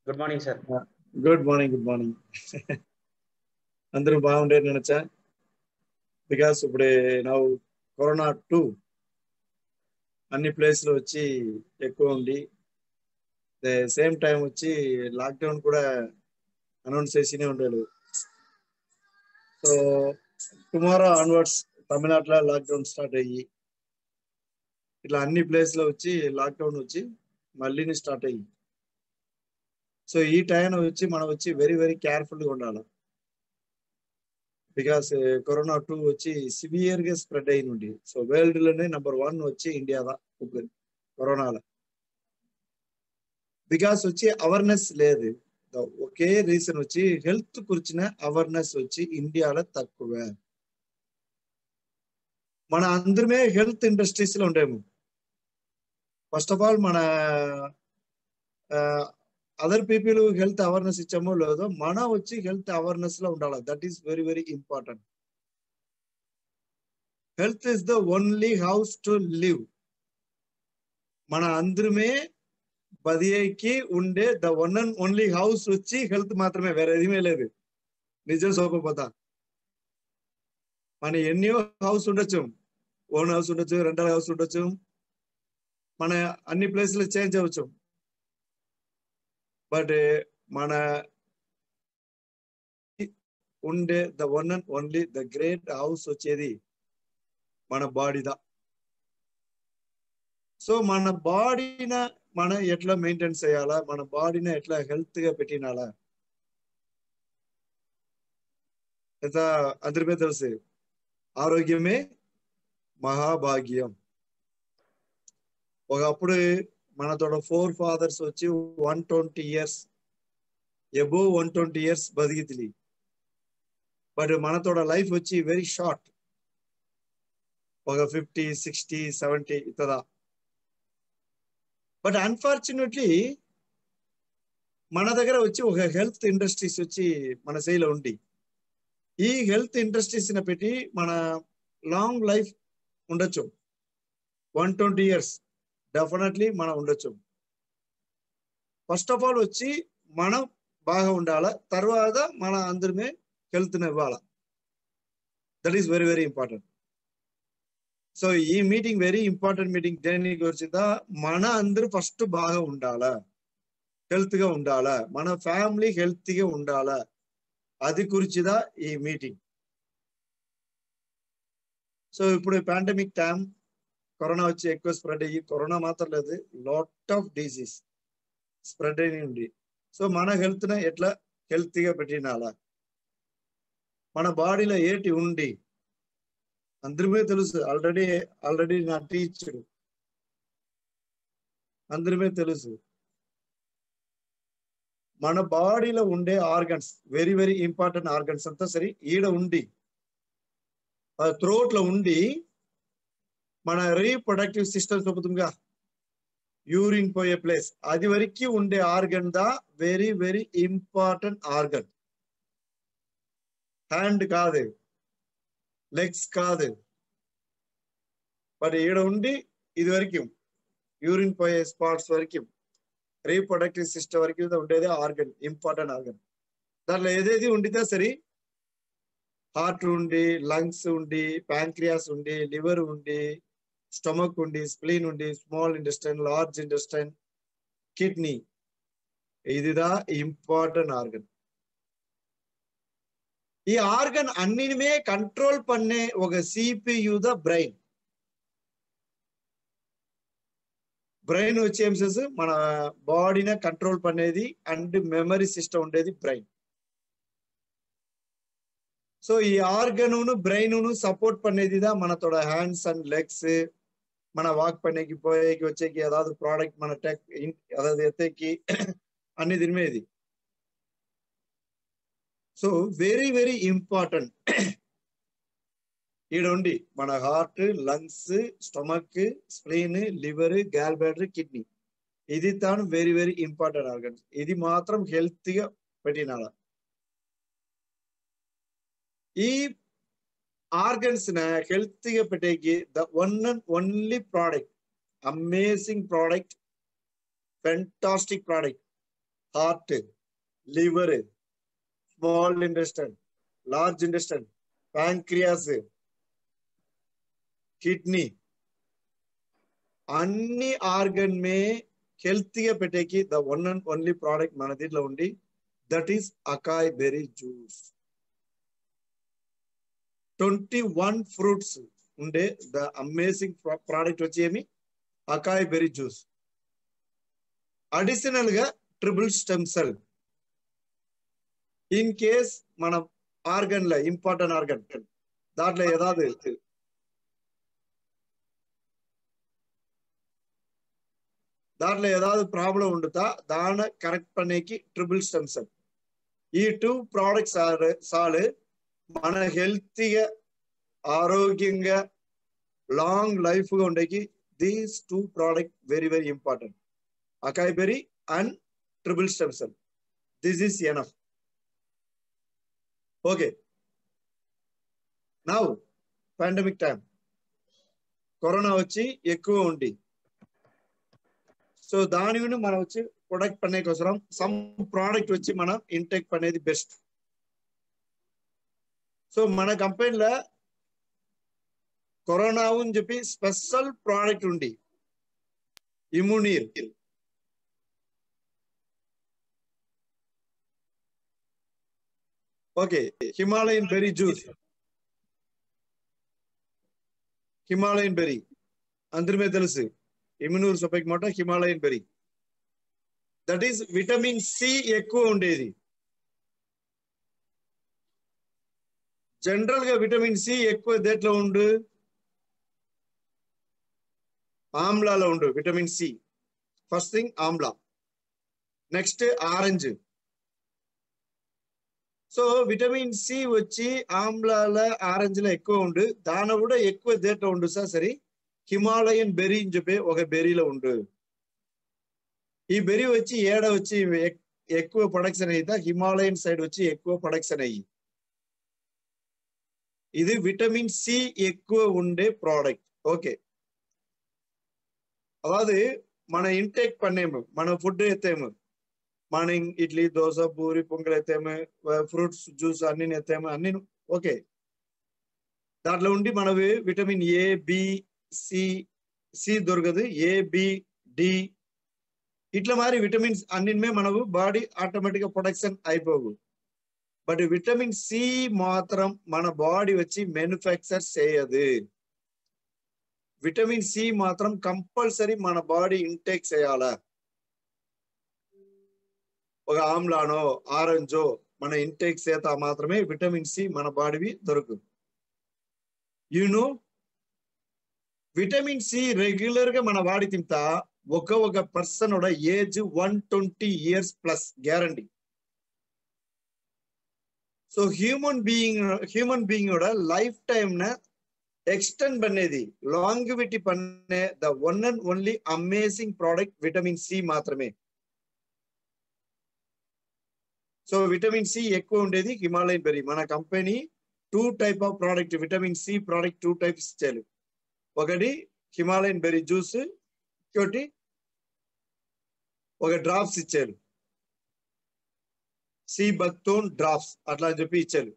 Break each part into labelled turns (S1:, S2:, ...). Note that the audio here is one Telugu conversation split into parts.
S1: Good morning, sir.
S2: Good morning, good morning. అందరూ బాగుండేది నచ్చా బికాస్ ఇప్పుడు నా కరోనా 2 అన్ని ప్లేస్లో వచ్చి ఎక్కువ ఉంది. సేమ్ టైం వచ్చి లాక్డౌన్ కూడా అనౌన్స్ చేసినే ఉండేది. సో టుమారో ఆన్వర్డ్స్ తమిళనాడులో లాక్డౌన్ స్టార్ట్ అయ్యి ఇట్లా అన్ని ప్లేస్లో వచ్చి లాక్డౌన్ వచ్చి మళ్ళీ స్టార్ట్ అయ్యి. సో ఈ టైం వచ్చి మనం వచ్చి వెరీ వెరీ కేర్ఫుల్గా ఉండాలి. బికాస్ కరోనా 2 వచ్చి సివియర్ గా స్ప్రెడ్ అయింది. సో వరల్డ్ లోనే నెంబర్ 1 వచ్చి ఇండియాదా కరోనాలో. బికాస్ వచ్చి అవేర్నెస్ లేదు. ఒకే రీజన్ వచ్చి హెల్త్ గురించిన అవేర్నెస్ వచ్చి ఇండియాలో తక్కువ. మన అందరమే హెల్త్ ఇండస్ట్రీస్ లో ఉండేము. ఫస్ట్ ఆఫ్ ఆల్ మన అదర్ పీపుల్ హెల్త్ అవేర్నెస్ ఇచ్చామో లేదో మన వచ్చి హెల్త్ అవేర్నెస్ లో ఉండాలి. That is very very important. Health is the only house to live. మన అందరమే బదికి ఉండే the one and only house వచ్చి హెల్త్ మాత్రమే, వేరే ఏమీ లేదు. నిజం సోకపోతా మన ఎన్నో హౌస్ ఉండొచ్చు, ఓన్ హౌస్ ఉండొచ్చు, రెంటల్ హౌస్ ఉండొచ్చు, మన అన్ని ప్లేస్లు చేంజ్ అవ్వచ్చు. బట్ మన ఉండే the one and only the great house వచ్చేది మన బాడీదా. సో మన బాడీన మనం ఎట్లా మెయింటైన్ చేయాలా, మన బాడీని ఎట్లా హెల్త్ గా పెట్టినాలా అందరికీ తెలుసు. ఆరోగ్యమే మహాభాగ్యం. ఒకప్పుడు మనతో 4 ఫాదర్స్ వచ్చి 120 years అబోవ్ 120 years బతికితిలి. బట్ మనతో లైఫ్ వచ్చి వెరీ షార్ట్, ఒక 50, 60, 70 ఇతదా. బట్ అన్ఫార్చునేట్లీ మన దగ్గర వచ్చి ఒక హెల్త్ ఇండస్ట్రీస్ వచ్చి మన సైలో ఉంది. ఈ హెల్త్ ఇండస్ట్రీస్ పెట్టి మన లాంగ్ లైఫ్ ఉండొచ్చు. 120 years డెఫినెట్లీ మనం ఉండొచ్చు. ఫస్ట్ ఆఫ్ ఆల్ వచ్చి మనం బాగా ఉండాలా, తర్వాత మన అందరమే హెల్త్ని ఇవ్వాలా. That is very very important. So ఈ మీటింగ్ వెరీ ఇంపార్టెంట్ మీటింగ్. దేనికి వచ్చిందా, మన అందరూ ఫస్ట్ బాగా ఉండాలా, హెల్త్ గా ఉండాలా, మన ఫ్యామిలీ హెల్త్ గా ఉండాలా, అది గురించిదా ఈ మీటింగ్. సో ఇప్పుడు పాండమిక్ టైం, కరోనా వచ్చి ఎక్కువ స్ప్రెడ్ అయ్యి, కరోనా మాత్రం లేదు, లాట్ ఆఫ్ డిసీజ్ స్ప్రెడ్ అయ్యి ఉంది. సో మన హెల్త్ ని ఎట్లా హెల్త్ గా పెట్టినాలా, మన బాడీలో ఏటి ఉండి అందరిమే తెలుసు. ఆల్రెడీ నా టీచర్ అందరిమే తెలుసు. మన బాడీలో ఉండే organs very very important organs అంతా సరే ఈడ ఉండి థ్రోట్ లో ఉండి మన రీప్రొడక్టివ్ సిస్టమ్ చెబుతుందిగా, యూరిన్ పోయే ప్లేస్, అది వరకు ఉండే ఆర్గన్ దా very very important organ. Hand కాదు, లెగ్స్ కాదు, బట్ ఈడ ఉండి ఇది వరకు యూరిన్ పోయే స్పాట్స్ వరకు రీప్రొడక్టివ్ సిస్టమ్ వరకు ఉండేది ఆర్గన్, ఇంపార్టెంట్ ఆర్గన్. దాంట్లో ఏదేది ఉండితే సరే, హార్ట్ ఉండి, లంగ్స్ ఉండి, ప్యాంక్రియాస్ ఉండి, లివర్ ఉండి, స్టమక్ ఉండి, స్ప్లీన్ ఉండి, small intestine, large intestine, kidney, ఇదిదా ఇంపార్టెంట్ ఆర్గన్. ఈ ఆర్గన్ అన్నిమే కంట్రోల్ పన్నే ఒక సిపియు ద బ్రెయిన్. బ్రెయిన్ వచ్చి ఏం చేసి మన బాడీని కంట్రోల్ పనేది అండ్ మెమరీ సిస్టమ్ ఉండేది బ్రెయిన్. సో ఈ ఆర్గను బ్రెయిన్ సపోర్ట్ పనేదిదా మనతోడ హ్యాండ్స్ అండ్ లెగ్స్, మన వాక్ పనేకి పోయేకి వచ్చేకి అదాவது ப்ராடக்ட் మన టెక్ అదాவது ఎత్తేకి అన్ని తిరిమేది. So very very important. ఈడ ఉండి మన heart, lungs, stomach, spleen, liver, gall bladder, kidney, ఇది తాను వెరీ వెరీ ఇంపార్టెంట్ ఆర్గన్స్. ఇది మాత్రం హెల్త్ గా పెట్టినాల. ఈ ఆర్గన్స్ హెల్త్ గా పెట్టేకి the one and only product, amazing product, fantastic product, heart, liver, small intestine, large intestine, pancreas, kidney, అన్ని ఆర్గన్ మే హెల్తీగా పెట్టేకి the one and only product మన దీంట్లో ఉంది, that is acai berry juice. 21 fruits ఉండే ద అమేజింగ్ ప్రోడక్ట్ వచ్చి ఏమి అకాయ్ బెర్రీ జ్యూస్. అడిషనల్ గా triple stem cell. In case మన ఆర్గన్ లో ఇంపార్టెంట్ ఆర్గన్ దాంట్లో ఏదాவது ప్రాబ్లం ఉండుతా దాన్ని కరెక్ట్ పనేకి ట్రిపుల్ స్టెమ్ సెల్. ఈ 2 ప్రోడక్ట్స్ చాలు మన హెల్తీగా ఆరోగ్యంగా లాంగ్ లైఫ్ గా ఉండేకి. These 2 product very very important, acai berry and triple stem cell. This is enough. Okay, now pandemic time, corona వచ్చి ఎక్కువ ఉంది. సో దాని మనం వచ్చి ప్రొడక్ట్ పనే కోసం సమ్ ప్రోడక్ట్ వచ్చి మనం ఇంటేక్ పనేది బెస్ట్. సో మన కంపెనీలో కరోనా అని చెప్పి స్పెషల్ ప్రోడక్ట్ ఉంది, ఇమ్యూనీర్. Okay, Himalayan berry juice, Himalayan berry అందరి మీద తెలుసు, ఇమ్యూనూర్ సొపైక్ మాట Himalayan berry. That is vitamin C ఎక్కువ ఉండేది. జనరల్ గా విటమిన్ సి ఎక్కువ దేంట్లో ఉండు, ఆమ్లాలో ఉండు vitamin C. First thing amla, next orange. So vitamin C వచ్చి ఆమ్లాల ఆరెంజ్ లో ఎక్కువ ఉండు, దాని కూడా ఎక్కువ దేంట్లో ఉండు సార్ సరే హిమాలయన్ బెర్రీ అని చెప్పి ఒక బెర్రీలో ఉండు. ఈ బెర్రీ వచ్చి ఏడ వచ్చి ఎక్కువ ప్రొడక్షన్ అయితే హిమాలయన్ సైడ్ వచ్చి ఎక్కువ ప్రొడక్షన్ అయ్యి. ఇది విటమిన్ సి ఎక్కువ ఉండే ప్రోడక్ట్. ఓకే, అதாவது మన ఇంటేక్ పన్నేము, మన ఫుడ్ ఎత్తేము, మార్నింగ్ ఇడ్లీ దోశ పూరి పొంగల్ ఎత్తేము, ఫ్రూట్స్ జ్యూస్ అన్ని ఎత్తేము అన్ని. ఓకే, దాంట్లో ఉండి మనవి విటమిన్ ఏ బి సి దొరకదు, ఏ బి డి ఇట్లా మరి విటమిన్స్ అన్నిమే మనకు బాడీ ఆటోమేటిక్ గా ప్రొడక్షన్ అయిపోవు. బట్ విటమిన్ సి మాత్రం మన బాడీ వచ్చి మ్యానుఫ్యాక్చర్ చేయదు. విటమిన్ సి మాత్రం కంపల్సరీ మన బాడీ ఇంటేక్ చేయాలా. ఒక ఆమ్లానో ఆరెంజో మన ఇంటేక్ చేత మాత్రమే విటమిన్ సి మన బాడీవి దొరుకుతుంది. యూనో విటమిన్ సి రెగ్యులర్ గా మన బాడీ తింటా ఒక person age 120 years plus guarantee. So human being life time న ఎక్స్టెండ్ పనేది లాంగివిటీ పన్నే the one and only amazing product vitamin C మాత్రమే. సో విటమిన్ సి ఎక్కువ ఉండేది హిమాలయన్ బెర్రీ. మన company 2 type of product vitamin C product 2 types ఇచ్చారు. ఒకటి హిమాలయన్ బెర్రీ జ్యూస్, ఇంకోటి ఒక డ్రాప్స్ ఇచ్చారు, సి బక్తోన్ డ్రాప్స్ అట్లా అని చెప్పి ఇచ్చారు.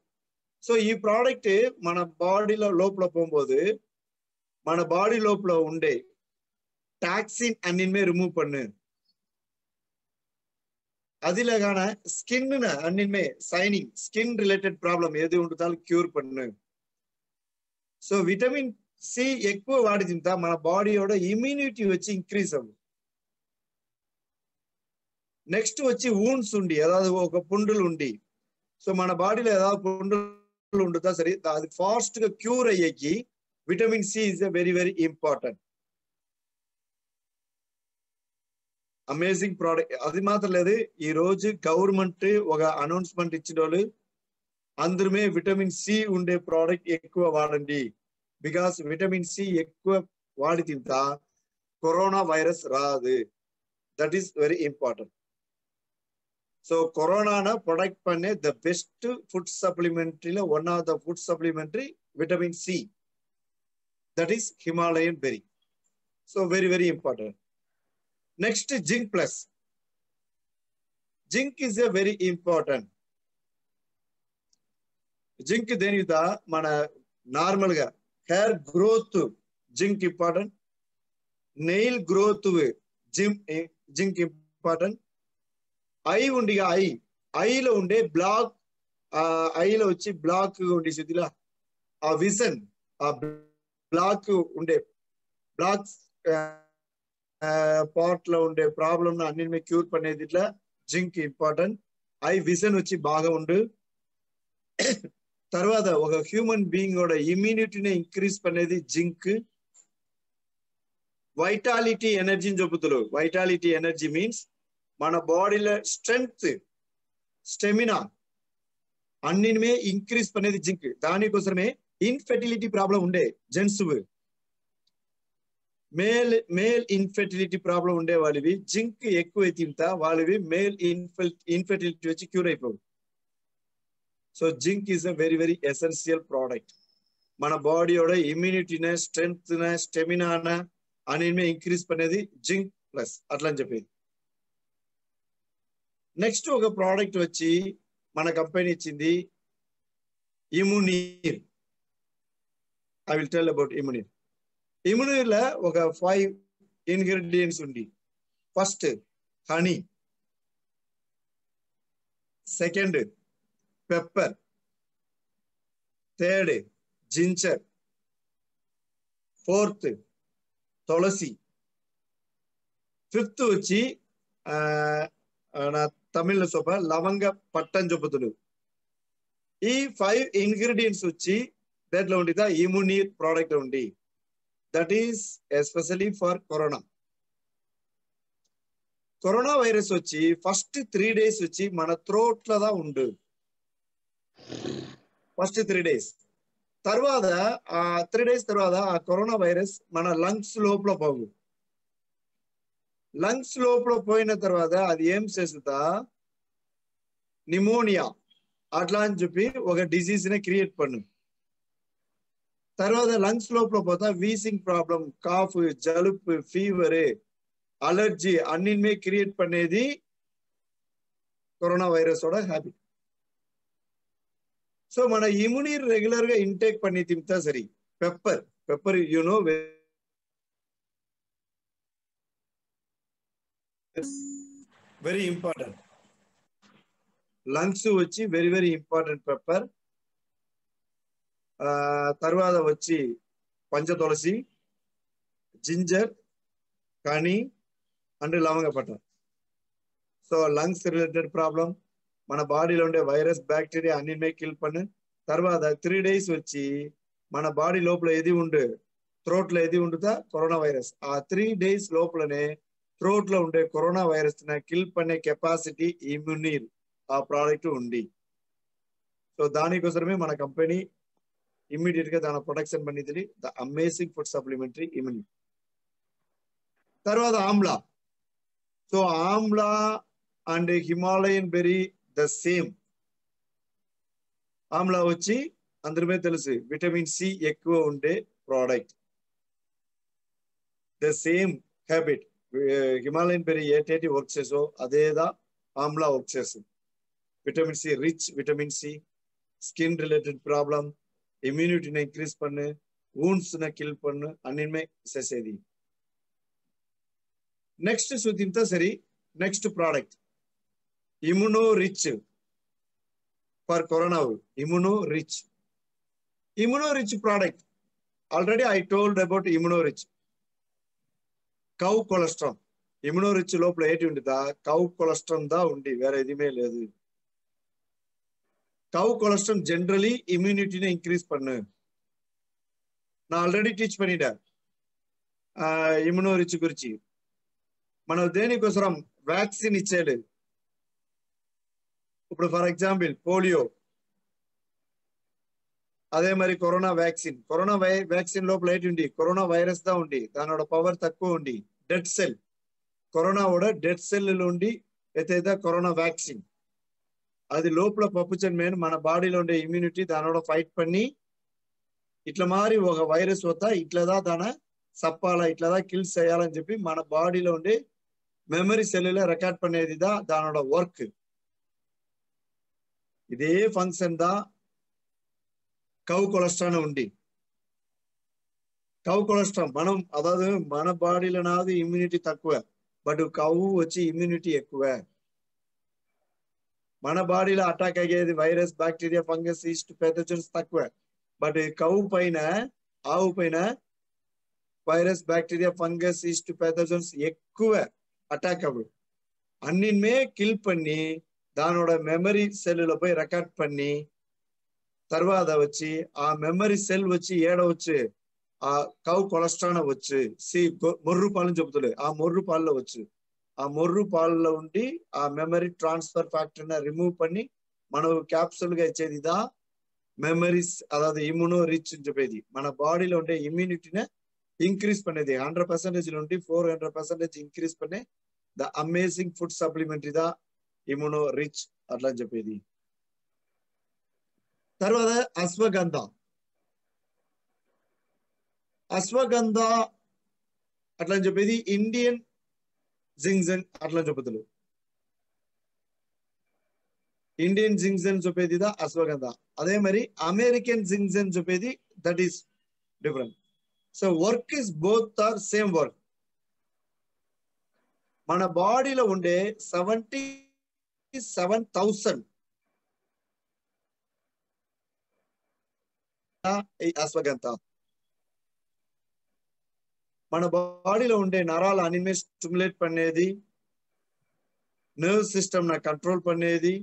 S2: సో ఈ ప్రోడక్ట్ మన బాడీలో లోపల పోబోదు మన బాడీ లోపల ఉండే టాక్సిన్ అన్నిమే రిమూవ్ పన్ను. அதிலகான ஸ்கின் அன்னின்மே சைனிங் ஸ்கின் ரிலேட்டட் ப்ராப்ளம் எது ఉంటుందో క్యూర్ పన్ను. సో విటమిన్ సి ఎక్కువ వాడి తింటా మన బాడీயோட ఇమ్యూనిటీ వచ్చి ఇంక్రీజ్ అవ్వు. నెక్స్ట్ వచ్చి వూండ్స్ ఉండి అதாவது ఒక పుండులు ఉండి, సో మన బాడీలో ఏதாவது పుండులు ఉంటుందా సరే అది ఫాస్ట్ గా క్యూర్ అయ్యేకి vitamin C is very very important. Amazing product. అది మాత్రం లేదు, ఈ రోజు గవర్నమెంట్ ఒక అనౌన్స్మెంట్ ఇచ్చిన వాళ్ళు అందరమే విటమిన్ సి ఉండే ప్రోడక్ట్ ఎక్కువ వాడండి. బికాస్ విటమిన్ సి ఎక్కువ వాడి తింటా కరోనా వైరస్ రాదు. That is very important. So corona product పన్నే ద బెస్ట్ ఫుడ్ సప్లిమెంటరీలో one of the food supplementary vitamin C, that is Himalayan berry. So very very important. Next zinc plus. Zinc is a very important. Zinc దేని మన నార్మల్ గా hair growth zinc important, nail growth zinc important. Eye ఉండి ఐలో ఉండే బ్లాక్, ఐలో వచ్చి బ్లాక్ ఉండి శుద్ధిలా ఆ విజన్, ఆ బ్లాక్ ఉండే బ్లాక్ పార్ట్ లో ఉండే ప్రాబ్లమ్ అన్నిటి క్యూర్ పనేది ఇట్లా జింక్ ఇంపార్టెంట్. ఐ విజన్ వచ్చి బాగా ఉండు. తర్వాత ఒక హ్యూమన్ బీయింగ్ కూడా ఇమ్యూనిటీని ఇంక్రీజ్ పనేది జింక్. వైటాలిటీ ఎనర్జీని చెబుతారు. వైటాలిటీ ఎనర్జీ మీన్స్ మన బాడీలో స్ట్రెంగ్త్, స్టెమినా అన్నిమే ఇంక్రీజ్ పనేది జింక్. దానికోసమే ఇన్ఫెర్టిలిటీ ప్రాబ్లం ఉండే జెంట్స్, మేల్ ఇన్ఫెర్టిలిటీ ప్రాబ్లం ఉండే వాళ్ళవి జింక్ ఎక్కువ తింటా వాళ్ళవి మేల్ ఇన్ఫెర్టిలిటీ వచ్చి క్యూర్ అయిపోవు. So zinc is a very very essential product. మన బాడీయోட ఇమ్యూనిటీనే, స్ట్రెంగ్త్నే, స్టెమినానా అన్నిమే ఇంక్రీజ్ పనేది జింక్ ప్లస్ అట్లా అని చెప్పేది. నెక్స్ట్ ఒక ప్రోడక్ట్ వచ్చి మన కంపెనీ ఇచ్చింది ఇమ్యూనీర్. ఐ విల్ టెల్ అబౌట్ ఇమ్యూనీర్. ఇమ్యూనీర్ లో ఒక 5 ఇంగ్రీడియంట్స్ ఉంది. First honey, second pepper, third ginger, fourth tulsi, fifth వచ్చి నా తమిళ సొప్ప లవంగ పట్టని చెప్పుతుడు. ఈ 5 ఇంగ్రీడియంట్స్ వచ్చి దాంట్లో ఉండిదా ఇమ్యూనీర్ ప్రోడక్ట్ ఉంది. That is especially for corona. Corona virus వచ్చి ఫస్ట్ 3 days వచ్చి మన థ్రోట్ లో ఉండు. ఫస్ట్ 3 days తర్వాత ఆ 3 days తర్వాత ఆ కరోనా వైరస్ మన లంగ్స్ లోపల పోవు. లంగ్స్ లోపల పోయిన తర్వాత అది ఏం చేస్తుందా, నిమోనియా అట్లా అని చెప్పి ఒక డిసీజ్ ని క్రియేట్ పన్ను. తర్వాత లంగ్స్ లోపల పోతా వీసింగ్ ప్రాబ్లం, కాఫ్, జలుబు, ఫీవర్, అలర్జీ అన్నిమే క్రియేట్ పనేది కరోనా వైరస్ హ్యాబిట్. సో మన ఇమ్యూనీర్ రెగ్యులర్ గా ఇంటేక్ పని తింటా సరి. Pepper you know very important. Lungs వచ్చి వెరీ వెరీ ఇంపార్టెంట్ పెప్పర్. తర్వాత వచ్చి పంచతులసి, జింజర్, హనీ అండ్ లవంగ పట్ట. సో లంగ్స్ రిలేటెడ్ ప్రాబ్లం, మన బాడీలో ఉండే వైరస్, బ్యాక్టీరియా అన్నిమే కిల్ పన్ను. తర్వాత 3 days వచ్చి మన బాడీ లోపల ఏది ఉండే, థ్రోట్ లో ఏది ఉండుతా కరోనా వైరస్. ఆ 3 days లోపలనే థ్రోట్ లో ఉండే కరోనా వైరస్ కిల్ పనే కెపాసిటీ ఇమ్యూనీర్ ఆ ప్రోడక్ట్ ఉంది. సో దానికోసమే మన కంపెనీ ఇమ్మీడియట్ గా దాని ప్రొడక్షన్ పనిది the amazing food supplementary immunity. తర్వాత amla. So amla and Himalayan berry the same. Amla వచ్చి అందరిమే తెలుసు విటమిన్ సి ఎక్కువ ఉండే product. The same habit. Himalayan berry ఏటేటి వర్క్ చేసో అదేదా ఆమ్లా వర్క్ చేస్తుంది. Vitamin C rich, vitamin C skin related problem, ఇమ్యూనిటీని ఇంక్రీజ్ பண்ணு, wounds కిల్ பண்ணு అన్నిమే చేసేది. నెక్స్ట్ సుతింత సరి. Next product immuno rich for corona. Immuno rich product. Already I told about immuno rich. Cow cholesterol. Immuno rich లోపల ఏంటి ఉండిదా కౌ కొలెస్ట్రాల్ దా ఉండి, వేరే ఎదిమే లేదు. కౌ కొలెస్ట్రాల్ జనరలీ ఇమ్యూనిటీని ఇంక్రీజ్ பண்ணு. நான் ఆల్రెడీ టీచ్ பண்ணிட்டேன் ఇమ్యూనో రిచ్ గురించి. మనం దేనికోసం వ్యాక్సిన్ ఇచ్చేది. ఇప్పుడు ఫర్ ఎగ్జాంపుల్ పోలియో, అదే మరి కరోనా వ్యాక్సిన్. కరోనా వ్యాక్సిన్ లోపల ఏంటి ఉండి కరోనా వైరస్ దా ఉండి, దానోட పవర్ తక్కువ ఉండి డెడ్ సెల్, కరోనాவோட డెడ్ సెల్ ఉండి ఏదైతే కరోనా వ్యాక్సిన్ అది లోపల పప్పుచన్ మేన్ మన బాడీలో ఉండే ఇమ్యూనిటీ దానోட ఫైట్ పన్ని ఇట్లా మారి ఒక వైరస్ వస్తా ఇట్లదా దాన సప్పాలా ఇట్లదా కిల్ చేయాలని చెప్పి మన బాడీలో ఉండే మెమరీ సెల్లులో రికార్డ్ పనేదిదా దానోட వర్క్. ఇదే ఫంక్షన్ దా కవ్ కొలెస్ట్రాల్ ఉండి కవ్ కొలెస్ట్రాల్ మనం అதாவது మన బాడీలో నాది ఇమ్యూనిటీ తక్కువ బట్ కవ్ వచ్చి ఇమ్యూనిటీ ఎక్కువ మన బాడీలో అటాక్ అయ్యేది వైరస్ బ్యాక్టీరియా ఫంగస్ ఈస్ట్ పెథోజన్స్ తక్కువ బట్ కవ్ పైన ఆవు పైన వైరస్ బ్యాక్టీరియా ఫంగస్ ఈస్ట్ పెథోజన్స్ ఎక్కువ అటాక్ అవ్వు అన్నిமே கில் பண்ணி దానోட మెమరీ సెల్లులో పోయి రికార్డ్ பண்ணி తర్వాత వచ్చి ఆ మెమరీ సెల్ వచ్చి ఏడవచ్చు ఆ కవ్ కొలెస్ట్రాల్ వచ్చు సి మొర్రు పాలని చెబుతుంది ఆ మొర్రు పాలలో వచ్చు ఆ మొర్రు పాలలో ఉండి ఆ మెమరీ ట్రాన్స్ఫర్ ఫ్యాక్టర్ రిమూవ్ பண்ணி మనకు క్యాప్సూల్ గా ఇచ్చేది ఇదా మెమరీస్ అதாவது ఇమ్యూనో రిచ్ అని చెప్పేది మన బాడీలో ఉండే ఇమ్యూనిటీని ఇంక్రీజ్ பண்ணేది 100% నుండి 400% ఇంక్రీజ్ பண்ணే ద అమేజింగ్ ఫుడ్ సప్లిమెంటరీ దా ఇమ్యూనో రిచ్ అట్లా అని చెప్పేది తర్వాత అశ్వగంధ అశ్వగంధ అట్లా అని చెప్పేది ఇండియన్ జింగ్జన్ అట్లా చెబుతులు ఇండియన్ జింగ్జన్ చెప్పేది దా అశ్వగంధ అదే మరి అమెరికన్ జింగ్జన్ చెప్పేది that is different so work is both are same work మన బాడీలో ఉండే 77,000 అశ్వగంధ మన బాడీలో ఉండే నరాల అనిమే స్టిమ్యులేట్ పనేది నర్వ్ సిస్టమ్ నా కంట్రోల్ పనేది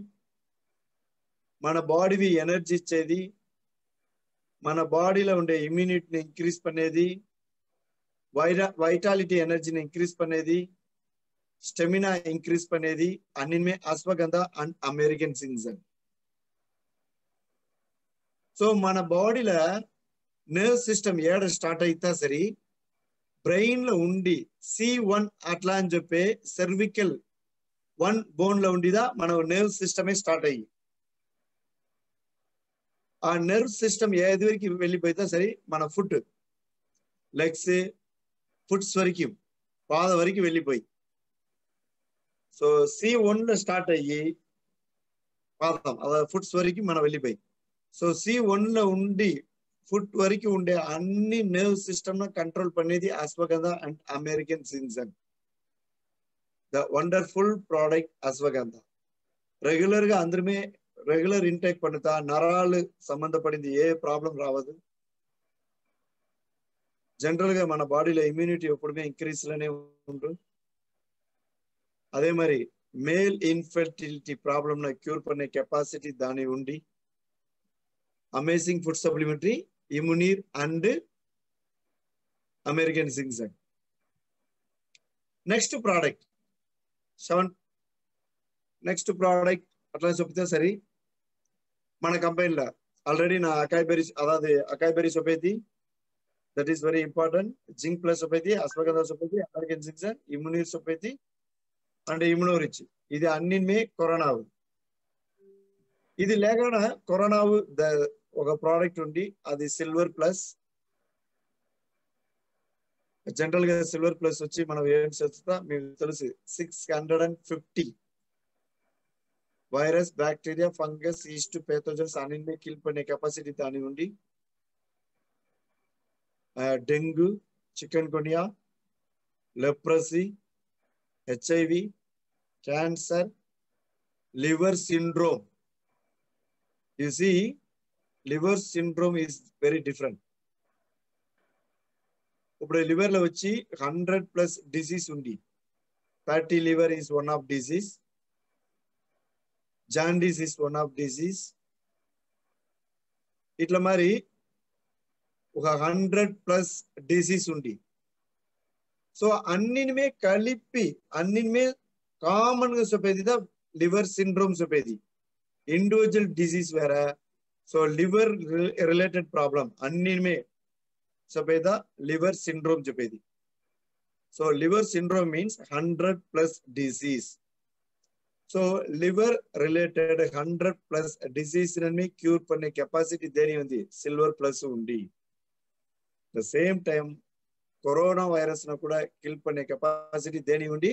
S2: మన బాడీవి ఎనర్జీ ఇచ్చేది మన బాడీలో ఉండే ఇమ్యూనిటీని ఇంక్రీజ్ పనేది వైటాలిటీ ఎనర్జీని ఇంక్రీజ్ పనేది స్టెమినా ఇంక్రీజ్ పనేది అన్నిమే ashwagandha and American ginseng so మన బాడీలో నర్వ్ సిస్టమ్ ఏడ స్టార్ట్ అయితా సరి బ్రెయిన్ లో ఉండి C1 అట్లా అని చెప్పే సెర్వికల్ 1 బోన్ లో ఉండిదా మన నర్వ్ సిస్టమే స్టార్ట్ అయ్యి ఆ నర్వ్ సిస్టమ్ ఏది వరకు వెళ్ళిపోయితే సరే మన ఫుట్ లెగ్స్ ఫుట్స్ వరకు పాద వరకు వెళ్ళిపోయి సో C1 లో స్టార్ట్ అయ్యి పాదం అదే ఫుట్స్ వరకు మనం వెళ్ళిపోయి సో C1 లో ఉండి ఫుట్ వరకు ఉండే అన్ని నర్వ్ సిస్టమ్ కంట్రోల్ పనేది ashwagandha and American ginseng the wonderful product ashwagandha regular గా అందరమే రెగ్యులర్ ఇంటేక్ పడుతా నరాలు సంబంధపడింది ఏ ప్రాబ్లం రావదు జనరల్ గా మన బాడీలో ఇమ్యూనిటీ ఎప్పుడుమే ఇంక్రీజ్ లోనే ఉంటుంది అదే మరి మేల్ ఇన్ఫెర్టిలిటీ ప్రాబ్లం న క్యూర్ పనే కెపాసిటీ దాని ఉండి అమేజింగ్ ఫుడ్ సప్లిమెంటరీ ఇమ్యూనీర్ and American ginseng next product అట్లా చెప్తే సరే మన కంపెనీలో ఆల్రెడీ నా అకాయ్ బెరీస్ అదే అకాయ్ బెరీస్ చెప్పేది that is very important zinc plus చెప్పేది అశ్వగంధ చెప్పేది అమెరికన్ జింగ్జన్ ఇమ్యూనీర్ చెప్పేది అండ్ ఇమ్యూనో రిచ్ ఇది అన్నిమే కరోనా ఇది లేకుండా కరోనా ఒక ప్రోడక్ట్ ఉంది అది సిల్వర్ ప్లస్ జనరల్ గా సిల్వర్ ప్లస్ వచ్చి మనం ఏం చేస్తా మీకు తెలుసు 650 virus bacteria fungus yeast pathogens అన్నిటిని కిల్ పనే కెపాసిటీ దాని ఉంది dengue chikungunya leprosy HIV cancer liver syndrome you see liver syndrome is very different ఇప్పుడు లివర్ లో వచ్చి 100+ డిసీజ్ ఉంది fatty liver is one of disease jaundice is one of disease ఇట్లా మరి ఒక 100+ డిసీజ్ ఉంది సో అన్నిమే కలిపి అన్నిమే కామన్ గా చెప్పేది లివర్ సిండ్రోమ్ చెప్పేది ఇండివిజువల్ డిసీజ్ వేరే సో లివర్ రిలేటెడ్ ప్రాబ్లం అన్నిమే చెప్పేదా లివర్ సిండ్రోమ్ చెప్పేది so liver syndrome means 100+ disease so liver related 100+ disease ని క్యూర్ పనే కెపాసిటీ దేని ఉంది సిల్వర్ ప్లస్ ఉంది the same time corona virus ను కూడా కిల్ పనే కెపాసిటీ దేని ఉంది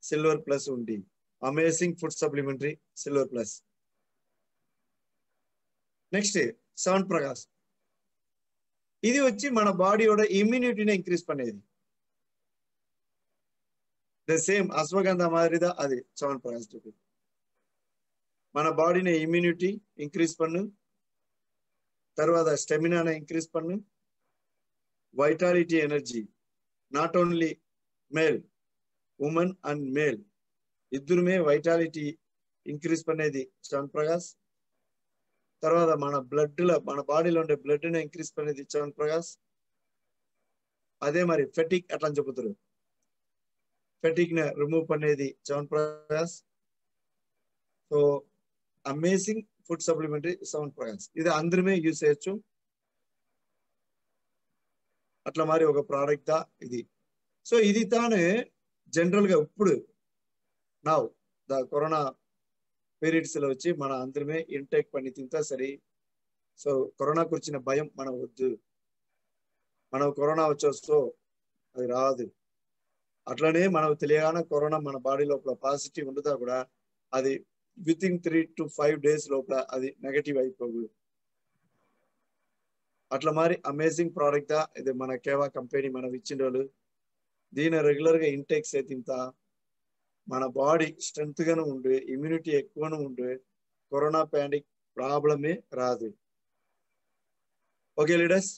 S2: సిల్వర్ ప్లస్ ఉంది amazing food supplementary silver plus next seven Prakash, ఇది వచ్చి మన బాడీயோட இம்யூனிட்டினை இன்க்ரீஸ் பண்ணேது. த சேம் அஸ்வகந்தா மாதிரி தான் அது செவன் பிரகாஷ். మన బాడీని ఇమ్యూనిటీ ఇంక్రీజ్ పన్ను, తర్వాత స్టెమినాని ఇంక్రీజ్ పన్ను, vitality energy. Not only male, women and male ఇద్దరుమే వైటాలిటీ ఇంక్రీజ్ పనేది సెవెన్ ప్రకాష్. తర్వాత మన మన బాడీలో ఉండే బ్లడ్ని ఇంక్రీజ్ పనేది సెవెన్ ప్రకాష్. అదే మరి ఫెటిక్ అట్లా అని చెబుతారు, ఫెటిక్ ని రిమూవ్ పనేది seven Prakash. So amazing food supplementary seven Prakash, ఇది అందరమే యూజ్ చేయొచ్చు. అట్లా మరి ఒక ప్రోడక్ట్ దా ఇది. సో ఇది తాను జనరల్ గా ఇప్పుడు నా కరోనా పీరియడ్స్ లో వచ్చి మన అందరమే ఇంటేక్ పని తింటా సరి. సో కరోనాకు వచ్చిన భయం మనం వద్దు, మనం కరోనా వచ్చేస్తో అది రాదు. అట్లనే మనకు తెలియగానే కరోనా మన బాడీ లోపల పాజిటివ్ ఉండదా కూడా అది విత్ ఇన్ 3 to 5 days లోపల అది నెగటివ్ అయిపోదు. అట్లా మరి అమేజింగ్ ప్రోడక్ట్ దా ఇది మన కేవా కంపెనీ మనం ఇచ్చిన వాళ్ళు. దీని రెగ్యులర్ గా ఇంటేక్స్ తింత మన బాడీ స్ట్రెంత్ గాను ఉండే, ఇమ్యూనిటీ ఎక్కువను ఉండే, కరోనా పాండిక్ ప్రాబ్లమే రాదు. ఓకే లీడర్స్,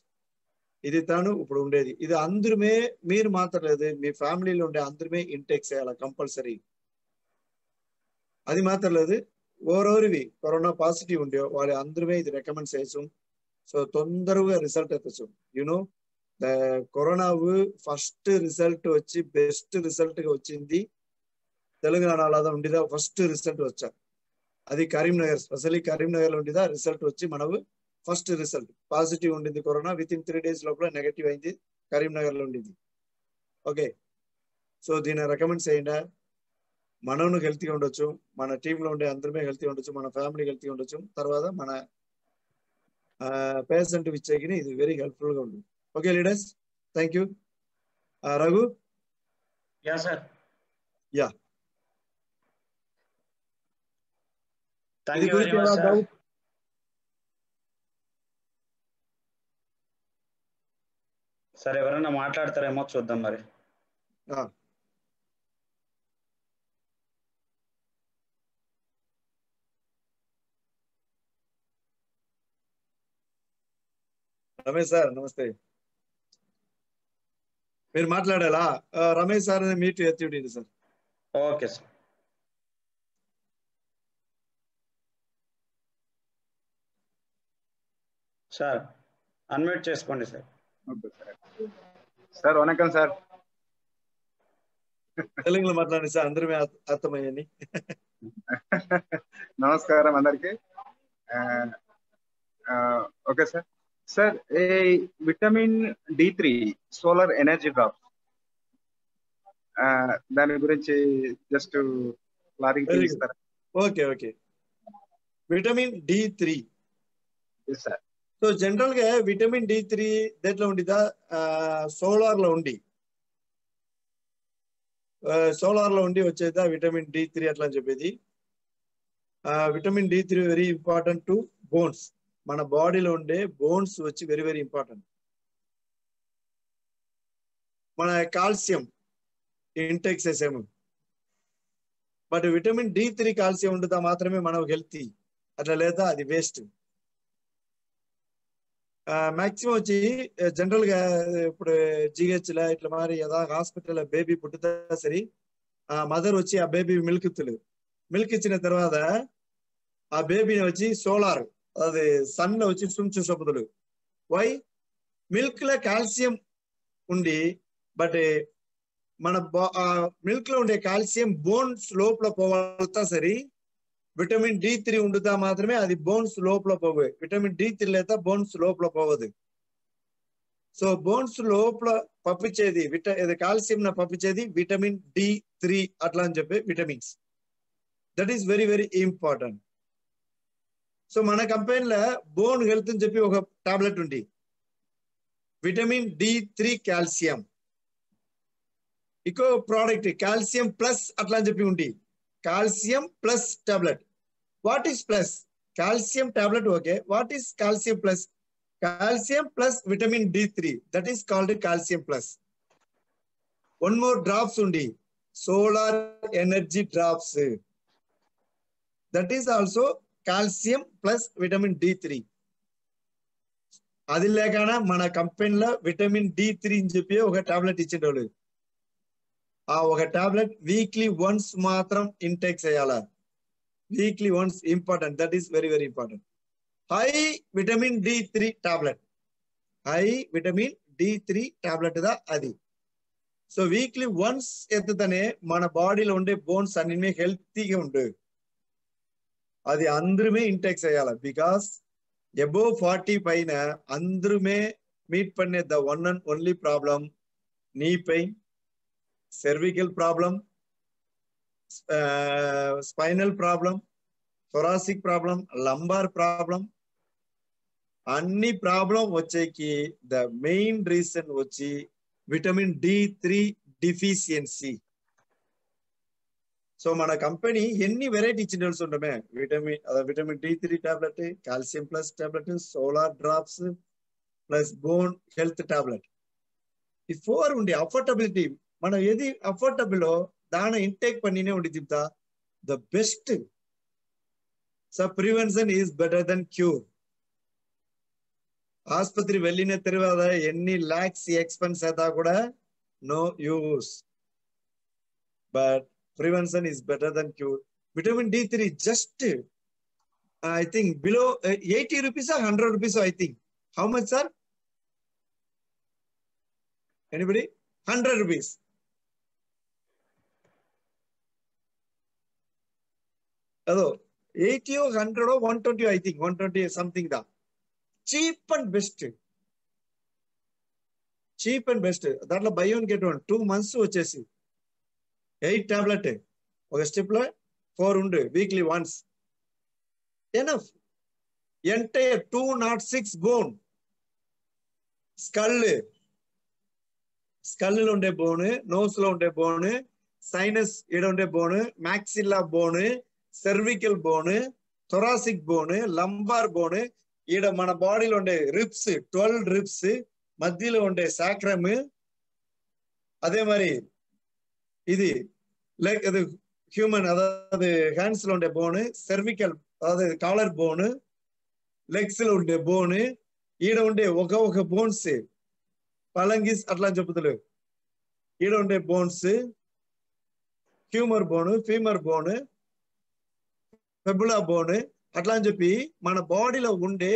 S2: ఇది తాను ఇప్పుడు ఉండేది. ఇది అందరమే, మీరు మాత్రం లేదు, మీ ఫ్యామిలీలో ఉండే అందరమే ఇంటేక్ చేయాలి కంపల్సరీ. అది మాత్రం లేదు, ఓరెవరివి కరోనా పాజిటివ్ ఉండే వాళ్ళు అందరమే ఇది రికమెండ్ చేయొచ్చు. సో తొందరగా రిజల్ట్ అవుతుంది. యూనో కరోనా ఫస్ట్ రిజల్ట్ వచ్చి బెస్ట్ రిజల్ట్ గా వచ్చింది తెలంగాణలో ఉండిదా ఫస్ట్ రిజల్ట్ వచ్చా. అది కరీంనగర్, స్పెషల్లీ కరీంనగర్ లో ఉండిదా రిజల్ట్ వచ్చి మనకు ఫస్ట్ రిజల్ట్ పాజిటివ్ ఉండింది. కరోనా విత్ ఇన్ 3 days లోపల నెగటివ్ అయింది, కరీంనగర్ లో ఉండింది. ఓకే, సో దీన్ని రికమెండ్ చేయండి. మనను హెల్తీగా ఉండొచ్చు, మన టీంలో ఉండే అందరమే హెల్తీగా ఉండొచ్చు, మన ఫ్యామిలీ హెల్తీగా ఉండొచ్చు. తర్వాత మన పేషెంట్ ఇచ్చేకి ఇది వెరీ హెల్ప్ఫుల్ గా ఉంది. Okay leaders, thank you. Raghu.
S1: Yeah sir.
S2: Yeah,
S1: thank you very much sir. సరే, ఎవరైనా మాట్లాడతారేమో చూద్దాం మరి.
S2: రమేష్ సార్ నమస్తే, మీరు మాట్లాడాలా? రమేష్ సార్ మీట్ ఎత్తిండి sir.
S1: Okay sir. Sir unmute చేసుకోండి సార్.
S3: సార్ వనకం సార్.
S2: తెలుగులో మాట్లాడండి సార్, అందరమే అర్థమయ్యని.
S3: నమస్కారం అందరికి. Okay sir. సార్ ఏ vitamin D3 solar energy drops, దాని గురించి జస్ట్ క్లారిటీ ఇస్తారా?
S2: Okay okay, vitamin D3
S3: sir.
S2: So general గా విటమిన్ D3 దేంట్లో ఉండిదా? సోలార్ లో ఉండి, సోలార్ లో ఉండి వచ్చేదా విటమిన్ D3 అట్లా అని చెప్పేది. Vitamin D3 very important to bones. మన బాడీలో ఉండే బోన్స్ వచ్చి వెరీ వెరీ ఇంపార్టెంట్. మన కాల్షియం ఇంటేక్ చేసాము, బట్ విటమిన్ D3 కాల్షియం ఉంటుందా మాత్రమే మనం హెల్తీ, అట్లా లేదా అది వేస్ట్. మాక్సిమం వచ్చి జనరల్ గా ఇప్పుడు GH లా ఇట్లా మరి ఏదా హాస్పిటల్ బేబీ పుట్టుతా సరే, మదర్ వచ్చి ఆ బేబీ మిల్క్ ఇత్తలేదు. మిల్క్ ఇచ్చిన తర్వాత ఆ బేబీని వచ్చి సోలార్ అది సన్ వచ్చి సుంచు సొప్పుతుడు. వై? మిల్క్ లో కాల్షియం ఉండి, బట్ మన మిల్క్ లో ఉండే కాల్షియం బోన్స్ లోపల పోవాలతా సరే విటమిన్ D3 ఉండుతా మాత్రమే అది బోన్స్ లోపల పోవే. విటమిన్ D3 లేదా బోన్స్ లోపల పోవదు. సో బోన్స్ లోపల పంపించేది కాల్షియం పంపించేది విటమిన్ D3 అట్లా అని చెప్పి vitamins. That is very very important. So మన కంపెనీలో బోన్ హెల్త్ అని చెప్పి ఒక టాబ్లెట్ ఉంది, విటమిన్ D3 కాల్షియం. ఇంకో ప్రోడక్ట్ కాల్షియం ప్లస్ అట్లా అని చెప్పి ఉంది, calcium plus tablet. What is plus? calcium tablet, okay. What is calcium plus? Calcium plus vitamin D3, that is called calcium plus. One more drops undi, solar energy drops, that is also calcium plus vitamin D3. అది లేకనా మన కంపెనీలో విటమిన్ D3 అని చెప్పి ఒక టాబ్లెట్ ఇచ్చేటోళ్ళు. ఆ ఒక టాబ్లెట్ వీక్లీ వన్స్ మాత్రం ఇంటేక్ చేయాలా, weekly once. Important, that is very very important. High vitamin D3 tablet, high vitamin D3 tablet దా అది. సో వీక్లీ వన్స్ ఎత్తుతనే మన బాడీలో ఉండే బోన్స్ అన్ని హెల్తీగా ఉండు, అది అందరమే ఇంటేక్ చేయాలి. బికాస్ above 40 పైన అందరమే మీట్ పన్నే the one and only problem knee pain, cervical problem, spinal problem, thoracic problem, lumbar problem. అన్ని ప్రాబ్లం వచ్చేకి ద మెయిన్ రీజన్ వచ్చి విటమిన్ D3 డిఫిషియన్సీ. సో మన కంపెనీ ఎన్ని వెరైటీ ఇచ్చిండల్స్ ఉండమే, vitamin D3 tablet, calcium plus tablet, solar drops plus bone health tablet. ఈ 4 ఉండి అఫోర్డబిలిటీ మనం ఏది అఫోర్డబుల్ దాని ఇంటేక్ పనినే ఉండి చెప్తా the best. So prevention is better than cure. ఆసుపత్రి వెళ్ళిన తర్వాత ఎన్ని లాక్స్ ఎక్స్పెన్స్ అవుతా కూడా no use, but prevention is better than cure. Vitamin D3 just I think below 80 rupees or 100 rupees, I think. How much, sir? Anybody? 100 rupees. Hello, 80 or 100 or 120, I think 120 something da. Cheap and best. Cheap and best. దాంట్లో buy one get one 2 months వచ్చేసి 8 tablet ఒక స్టెప్ లో 4 ఉండు weekly once enough. Entire 206 bone, skull లో ఉండే బోన్, నోస్ లో ఉండే బోన్, సైనస్ ఈడ ఉండే bone, maxilla bone, cervical bone, thoracic bone, lumbar bone, ఈడ మన బాడీలో ఉండే రిప్స్ 12 రిప్స్, మధ్యలో ఉండే సాక్రమ్, అదే మరి ఇది లైక్ అది హ్యూమన్ అதாவது హ్యాండ్స్ లో ఉండే బోన్, cervical అதாவது కాలర్ బోన్, లెగ్స్ లో ఉండే బోన్, ఈడ ఉండే ఒక బోన్స్ పలంగిస్ అట్లా చెప్పుతలు, ఈడ ఉండే bones humerus bone, femur bone, fibula bone అట్లా అని చెప్పి మన బాడీలో ఉండే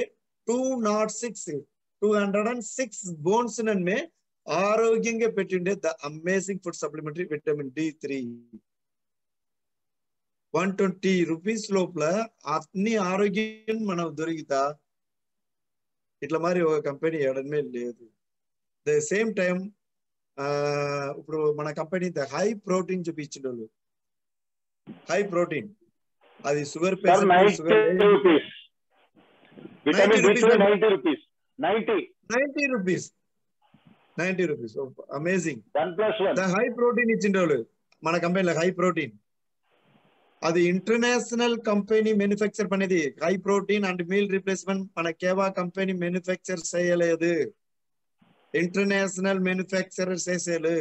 S2: 206 బోన్స్ నన్నే ఆరోగ్యంగా పెట్టిండే the amazing food supplementary vitamin D3. 120 rupees లోపల అన్ని ఆరోగ్యం మనం దొరికితా ఇట్లా మరి ఒక కంపెనీ ఎడమే లేదు. ద సేమ్ టైం ఇప్పుడు మన కంపెనీ ద హై ప్రోటీన్ చూపించిన వాళ్ళు, హై ప్రోటీన్ అది sugar patient 90 rupees. Amazing. The high protein ఇచ్చిన వాళ్ళు మన కంపెనీలో హై ప్రోటీన్, అది ఇంటర్నేషనల్ కంపెనీ మ్యానుఫ్యాక్చర్ పనేది. High protein and meal replacement మన కేవా కంపెనీ మ్యానుఫ్యాక్చర్ చేయలేదు, ఇంటర్నేషనల్ మ్యానుఫ్యాక్చరర్ చేసేలు.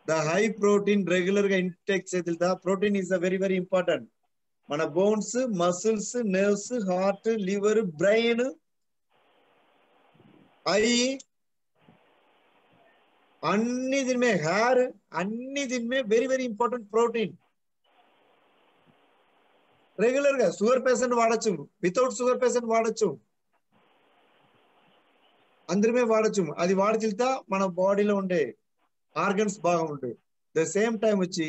S2: ద హై ప్రోటీన్ రెగ్యులర్ గా ఇంటేక్ చేద్దా. Protein is very very important. మన bones, muscles, nerves, heart, liver, brain, eye అన్ని దీని హెయిర్ అన్ని దీని very very important protein. Regular గా షుగర్ పేషెంట్ వాడచ్చు, వితౌట్ షుగర్ పేషెంట్ వాడచ్చు, అందరమే వాడచ్చు. అది వాడితే మన బాడీలో ఉండే ఆర్గన్స్ బాగా ఉంటాయి. ద సేమ్ టైం వచ్చి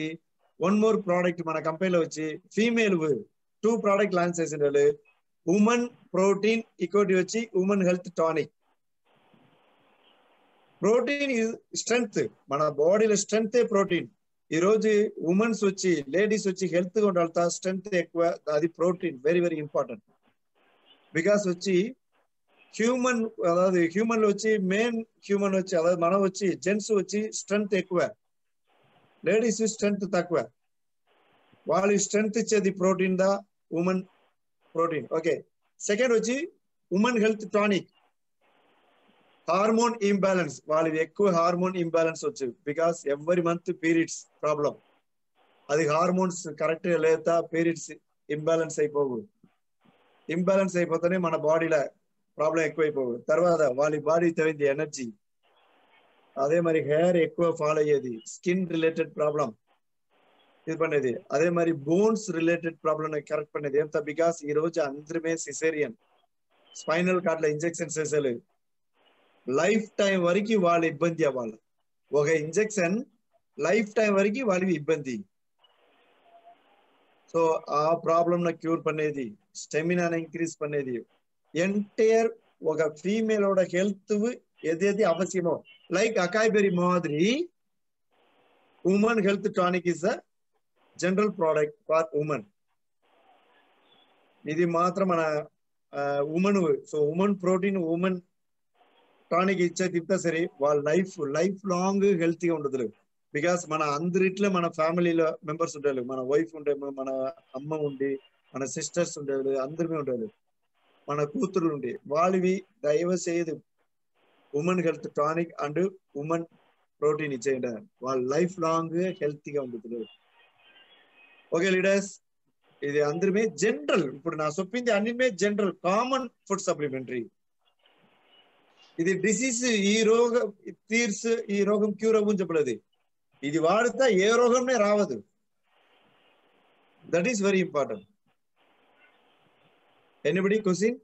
S2: వన్ మోర్ ప్రోడక్ట్ మన కంపెనీలో వచ్చి ఫీమేల్ 2 ప్రోడక్ట్ లాంచ్ చేసిన ఉమెన్ ప్రోటీన్, ఇంకోటి వచ్చి women health tonic. Protein strength, మన బాడీలో స్ట్రెంగ్త్ ప్రోటీన్. ఈ రోజు ఉమెన్స్ వచ్చి లేడీస్ వచ్చి హెల్త్ గా ఉండాలి, స్ట్రెంగ్త్ ఎక్కువ, అది protein very very important. Because వచ్చి హ్యూమన్ అதாவது హ్యూమన్ లో వచ్చి మెయిన్ హ్యూమన్ వచ్చి అதாவது మనం వచ్చి జెంట్స్ వచ్చి స్ట్రెంగ్త్ ఎక్కువ, లేడీస్ స్ట్రెంగ్త్ తక్కువ. వాళ్ళు స్ట్రెంగ్త్ ఇచ్చేది ప్రోటీన్ దా, ఉమెన్ ప్రోటీన్. ఓకే, సెకండ్ వచ్చి women health tonic. Hormone imbalance, వాళ్ళకి ఎక్కువ హార్మోన్ ఇంబ్యాలెన్స్ వచ్చు because every month periods problem. అది హార్మోన్స్ కరెక్ట్ గా లేదా పీరియడ్స్ ఇంబ్యాలెన్స్ అయిపోవు. ఇంబ్యాలెన్స్ అయిపోతేనే మన బాడీలో ప్రాబ్లం ఎక్కువైపోవు. తర్వాత వాళ్ళ బాడీ తగ్గింది ఎనర్జీ. అదే మరి హెయిర్ ఎక్కువ ఫాల్ అయ్యేది, స్కిన్ రిలేటెడ్ ప్రాబ్లం ఇది పనేది. అదే మరి బోన్స్ రిలేటెడ్ ప్రాబ్లం కరెక్ట్ పనేది. ఎంత బికాస్ ఈ రోజు అందరమే సిసేరియన్, స్పైనల్ కార్డ్ లో ఇంజెక్షన్స్ వేసేలేదు. లైఫ్ టైం వరకు వాళ్ళ ఇబ్బంది అవ్వాలి. ఒక ఇంజెక్షన్ లైఫ్ టైం వరకు వాళ్ళకి ఇబ్బంది. సో ఆ ప్రాబ్లం క్యూర్ పనేది, స్టెమినా ఇంక్రీజ్ పనేది. ఎంటైర్ ఒక ఫీమేల్ హెల్త్ ఏదైతే అవశ్యమో లైక్ అకాయ్ బెర్రీ మాదిరి women health tonic is the general product for women. ఇది మాత్రం మన women. So women protein, women tonic ఇచ్చేది ఇంత సరే వాళ్ళ లైఫ్ లాంగ్ హెల్తీగా ఉండదు. బికాస్ మన అందరిట్లో మన ఫ్యామిలీలో మెంబర్స్ ఉంటారు. మన వైఫ్ ఉండే, మన అమ్మ ఉండి, మన సిస్టర్స్ ఉండేది, అందరిమీ ఉంటారు, మన కూతురు ఉండి. వాళ్ళవి దయచేసి women health tonic and women protein ఇచ్చేయండి. వాళ్ళ లైఫ్ లాంగ్ హెల్తీగా ఉంటుంది. ఓకే లీడర్స్, ఇది అందరిమే జనరల్. ఇప్పుడు నా చెప్పింది అన్నిమే జనరల్ కామన్ ఫుడ్ సప్లిమెంటరీ. ఇది డిసీజ్ ఈ రోగం తీర్స్, ఈ రోగం క్యూర్ అవ్వని చెప్పలేదు. ఇది వాడితే ఏ రోగంనే రావదు. That is very important. Anybody question?